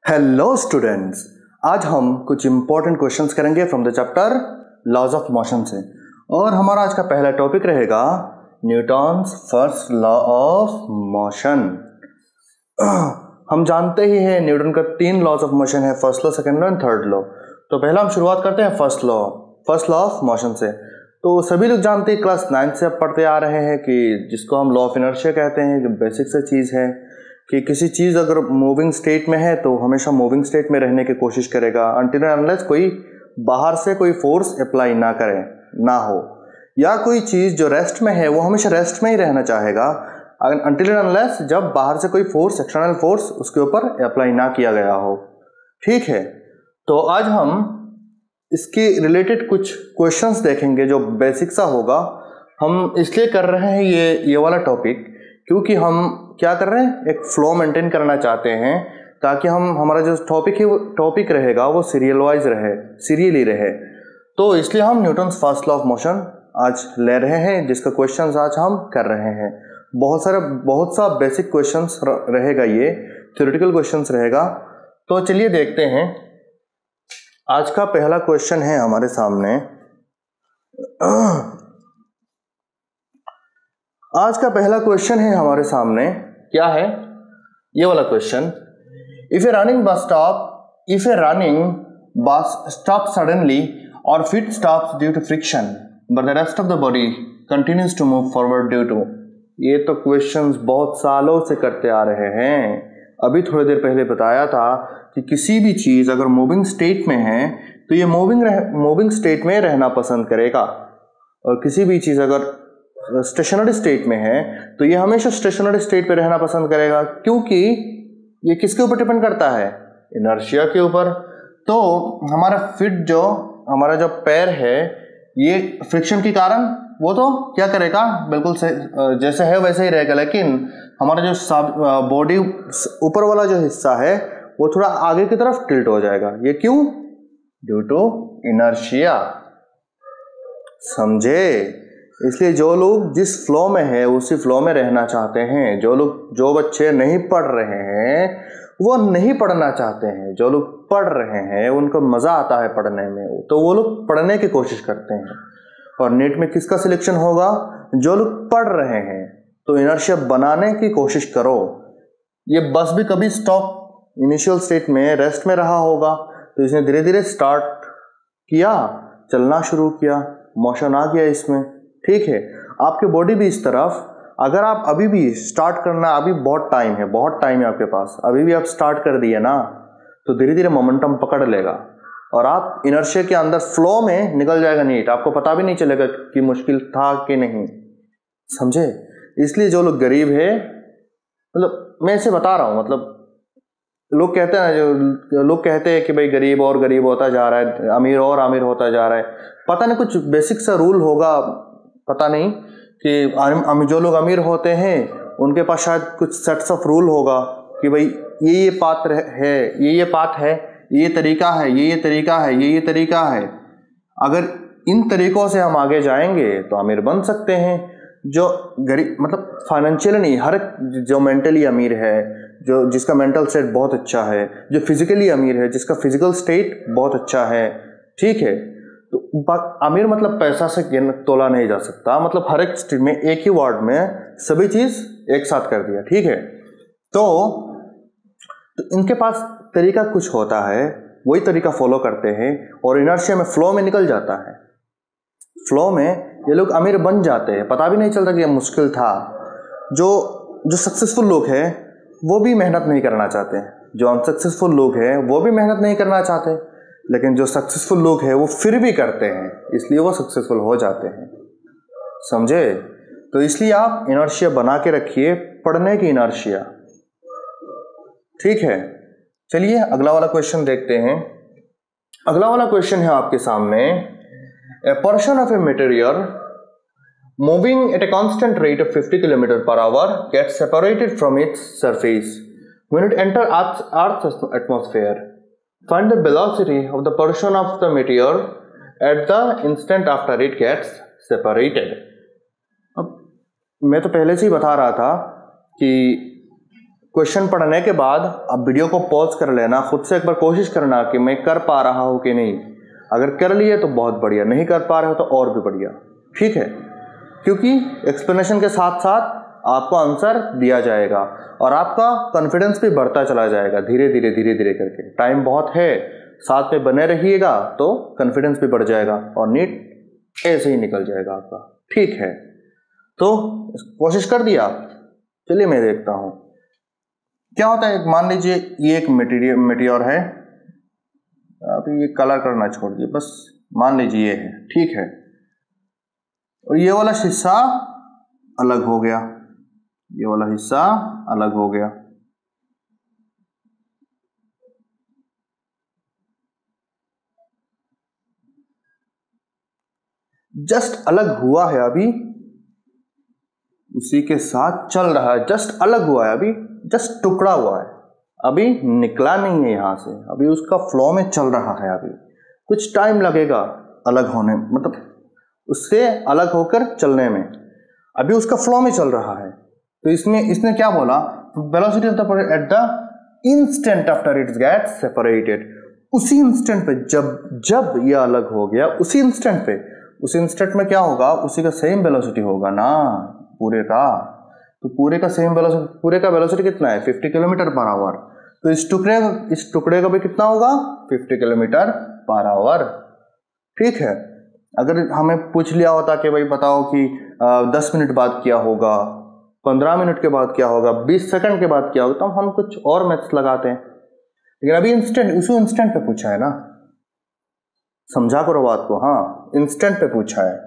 Hello students, आज हम कुछ इंपॉर्टेंट क्वेश्चंस करेंगे from the chapter laws of motion से। और हमारा आज का पहला टॉपिक रहेगा Newton's first law of motion. हम जानते ही हैं न्यूटन का 3 लॉज ऑफ मोशन है, first law, second law and third law. तो पहला हम शुरुआत करते हैं फर्स्ट लॉ ऑफ मोशन से। तो सभी लोग जानते हैं, क्लास 9 से अब पढ़ते आ रहे हैं कि जिसको हम लॉ ऑफ इनर्शिया कहते हैं, जो बेसिक सा चीज़ है कि किसी चीज़ अगर मूविंग स्टेट में है तो हमेशा मूविंग स्टेट में रहने की कोशिश करेगा अनटिल अनलेस कोई बाहर से कोई फोर्स अप्लाई ना हो, या कोई चीज़ जो रेस्ट में है वो हमेशा रेस्ट में ही रहना चाहेगा अनटिल अनलेस जब बाहर से कोई फोर्स, एक्सटर्नल फोर्स उसके ऊपर अप्लाई ना किया गया हो। ठीक है, तो आज हम इसके रिलेटेड कुछ क्वेश्चंस देखेंगे जो बेसिक सा होगा। हम इसलिए कर रहे हैं ये वाला टॉपिक क्योंकि हम क्या कर रहे हैं, एक फ्लो मेंटेन करना चाहते हैं ताकि हमारा जो टॉपिक है वो टॉपिक रहेगा वो सीरियली रहे। तो इसलिए हम Newton's first law of motion आज ले रहे हैं, जिसका क्वेश्चंस आज हम कर रहे हैं। बहुत सा बेसिक क्वेश्चंस रहेगा, ये थ्योरेटिकल क्वेश्चंस रहेगा। तो चलिए देखते हैं। आज का पहला क्वेश्चन है हमारे सामने। क्या है ये वाला question. If a running bus stop suddenly और feet stops due to friction but the rest of the body continues to move forward due to. ये तो क्वेश्चंस बहुत सालों से करते आ रहे हैं। अभी थोड़ी देर पहले बताया था कि किसी भी चीज़ अगर मूविंग स्टेट में है तो ये मूविंग स्टेट में रहना पसंद करेगा, और किसी भी चीज़ अगर स्टेशनरी स्टेट में है तो ये हमेशा स्टेशनरी स्टेट पे रहना पसंद करेगा, क्योंकि ये किसके ऊपर डिपेंड करता है, इनर्शिया के ऊपर। तो हमारा जो पैर है ये फ्रिक्शन के कारण वो तो क्या करेगा, बिल्कुल जैसे है वैसे ही रहेगा, लेकिन हमारा जो बॉडी ऊपर वाला जो हिस्सा है वो थोड़ा आगे की तरफ टिल्ट हो जाएगा। ये क्यों? Due to inertia. समझे? इसलिए जो लोग जिस फ्लो में है उसी फ्लो में रहना चाहते हैं। जो बच्चे नहीं पढ़ रहे हैं वो नहीं पढ़ना चाहते हैं, जो लोग पढ़ रहे हैं उनको मज़ा आता है पढ़ने में, तो वो लोग पढ़ने की कोशिश करते हैं। और नेट में किसका सिलेक्शन होगा? जो लोग पढ़ रहे हैं। तो इनर्शिया बनाने की कोशिश करो। ये बस भी कभी स्टॉप इनिशियल स्टेट में रेस्ट में रहा होगा, तो इसने धीरे धीरे स्टार्ट किया, चलना शुरू किया, मोशन आ गया इसमें। ठीक है, आपकी बॉडी भी इस तरफ, अगर आप अभी भी स्टार्ट करना, अभी बहुत टाइम है आपके पास, अभी भी आप स्टार्ट कर दिए ना, तो धीरे धीरे मोमेंटम पकड़ लेगा और आप इनर्शिया के अंदर फ्लो में निकल जाएगा नीट। आपको पता भी नहीं चलेगा कि मुश्किल था कि नहीं। समझे? इसलिए जो लोग गरीब है, मतलब मैं इसे बता रहा हूँ, मतलब लोग कहते हैं कि भाई गरीब और गरीब होता जा रहा है, अमीर और अमीर होता जा रहा है। पता नहीं कुछ बेसिक सा रूल होगा, पता नहीं कि जो लोग अमीर होते हैं उनके पास शायद कुछ सेट्स ऑफ रूल होगा कि भाई ये पाथ है, ये पाथ है, ये तरीका है, ये तरीका है, ये तरीका है। अगर इन तरीकों से हम आगे जाएंगे तो अमीर बन सकते हैं। जो गरीब, मतलब फाइनेंशियली नहीं, हर जो मेंटली अमीर है, जो जिसका मेंटल स्टेट बहुत अच्छा है, जो फिजिकली अमीर है, जिसका फिजिकल स्टेट बहुत अच्छा है, ठीक है। तो अमीर मतलब पैसा से तोला नहीं जा सकता, मतलब हर एक स्टेट में एक ही वर्ड में सभी चीज एक साथ कर दिया। ठीक है, तो इनके पास तरीका कुछ होता है, वही तरीका फॉलो करते हैं और इनर्शिया में फ्लो में निकल जाता है। फ्लो में ये लोग अमीर बन जाते हैं, पता भी नहीं चलता कि यह मुश्किल था। जो सक्सेसफुल लोग हैं वो भी मेहनत नहीं करना चाहते, जो अनसक्सेसफुल लोग हैं वो भी मेहनत नहीं करना चाहते, लेकिन जो सक्सेसफुल लोग हैं वो फिर भी करते हैं, इसलिए वो सक्सेसफुल हो जाते हैं। समझे? तो इसलिए आप इनर्शिया बना के रखिए, पढ़ने की इनर्शिया। ठीक है, चलिए अगला वाला क्वेश्चन देखते हैं। अगला वाला क्वेश्चन है आपके सामने। A portion of a meteor moving at a constant rate of 50 km per hour gets separated from its surface when it enters Earth's atmosphere. Find the velocity of the portion of the meteor at the instant after it gets separated. अब मैं तो पहले से ही बता रहा था कि question पढ़ने के बाद अब वीडियो को पॉज कर लेना, खुद से एक बार कोशिश करना कि मैं कर पा रहा हूँ कि नहीं। अगर कर लिए तो बहुत बढ़िया, नहीं कर पा रहे हो तो और भी बढ़िया, ठीक है। क्योंकि एक्सप्लेनेशन के साथ साथ आपको आंसर दिया जाएगा और आपका कॉन्फिडेंस भी बढ़ता चला जाएगा धीरे धीरे करके। टाइम बहुत है, साथ में बने रहिएगा तो कॉन्फिडेंस भी बढ़ जाएगा और नीट ऐसे ही निकल जाएगा आपका, ठीक है। तो कोशिश कर दिया। चलिए मैं देखता हूँ क्या होता है। मान लीजिए ये एक मेटीरियर है, अभी ये कलर करना छोड़ दिए, बस मान लीजिए ये है, ठीक है। और ये वाला हिस्सा अलग हो गया, ये वाला हिस्सा अलग हो गया। जस्ट अलग हुआ है, अभी उसी के साथ चल रहा है। जस्ट अलग हुआ है, अभी जस्ट टुकड़ा हुआ है, अभी निकला नहीं है यहां से, अभी उसका फ्लो में चल रहा है। अभी कुछ टाइम लगेगा अलग होने, मतलब उससे अलग होकर चलने में। अभी उसका फ्लो में चल रहा है। तो इसमें इसने क्या बोला, velocity of the at the instant after it gets separated. उसी इंस्टेंट पे जब ये अलग हो गया, उसी इंस्टेंट पे, उस इंस्टेंट में क्या होगा, उसी का सेम वेलोसिटी होगा ना पूरे का। तो पूरे का सेम वेलोसिटी, पूरे का वेलोसिटी कितना है 50 किलोमीटर पर आवर। तो इस टुकड़े का भी कितना होगा 50 किलोमीटर पर आवर, ठीक है। अगर हमें पूछ लिया होता कि भाई बताओ कि 10 मिनट बाद क्या होगा, 15 मिनट के बाद क्या होगा, 20 सेकंड के बाद क्या होगा, तो हम कुछ और मैथ्स लगाते हैं। लेकिन अभी इंस्टेंट, उसी इंस्टेंट पे पूछा है ना, समझा करो बात को। हाँ, इंस्टेंट पे पूछा है।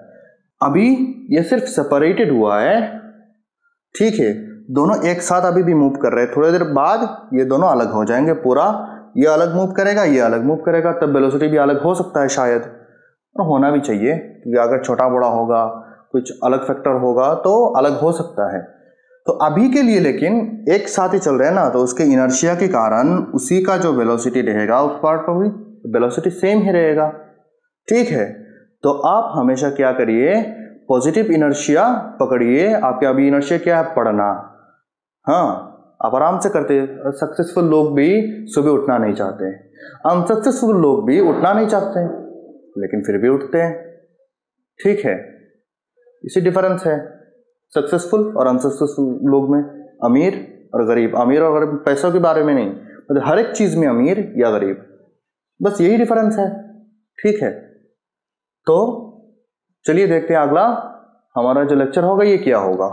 अभी ये सिर्फ सेपरेटेड हुआ है, ठीक है। दोनों एक साथ अभी भी मूव कर रहे हैं, थोड़ी देर बाद ये दोनों अलग हो जाएंगे। पूरा ये अलग मूव करेगा, ये अलग मूव करेगा, तब वेलोसिटी भी अलग हो सकता है शायद, और होना भी चाहिए, क्योंकि अगर छोटा बड़ा होगा, कुछ अलग फैक्टर होगा तो अलग हो सकता है। तो अभी के लिए लेकिन एक साथ ही चल रहे हैं ना, तो उसके इनर्शिया के कारण उसी का जो वेलोसिटी रहेगा उस पार्ट पर भी वेलोसिटी सेम ही रहेगा, ठीक है। तो आप हमेशा क्या करिए, पॉजिटिव इनर्शिया पकड़िए। आपके अभी इनर्शिया क्या है, पढ़ना। हाँ, आप आराम से करते हैं। सक्सेसफुल लोग भी सुबह उठना नहीं चाहते, अनसक्सेसफुल लोग भी उठना नहीं चाहते हैं, लेकिन फिर भी उठते हैं, ठीक है। इसी डिफरेंस है सक्सेसफुल और अनसक्सेसफुल लोग में, अमीर और गरीब। अमीर और गरीब पैसों के बारे में नहीं, मतलब हर एक चीज में अमीर या गरीब, बस यही डिफरेंस है, ठीक है। तो चलिए देखते हैं अगला हमारा जो लेक्चर होगा ये क्या होगा।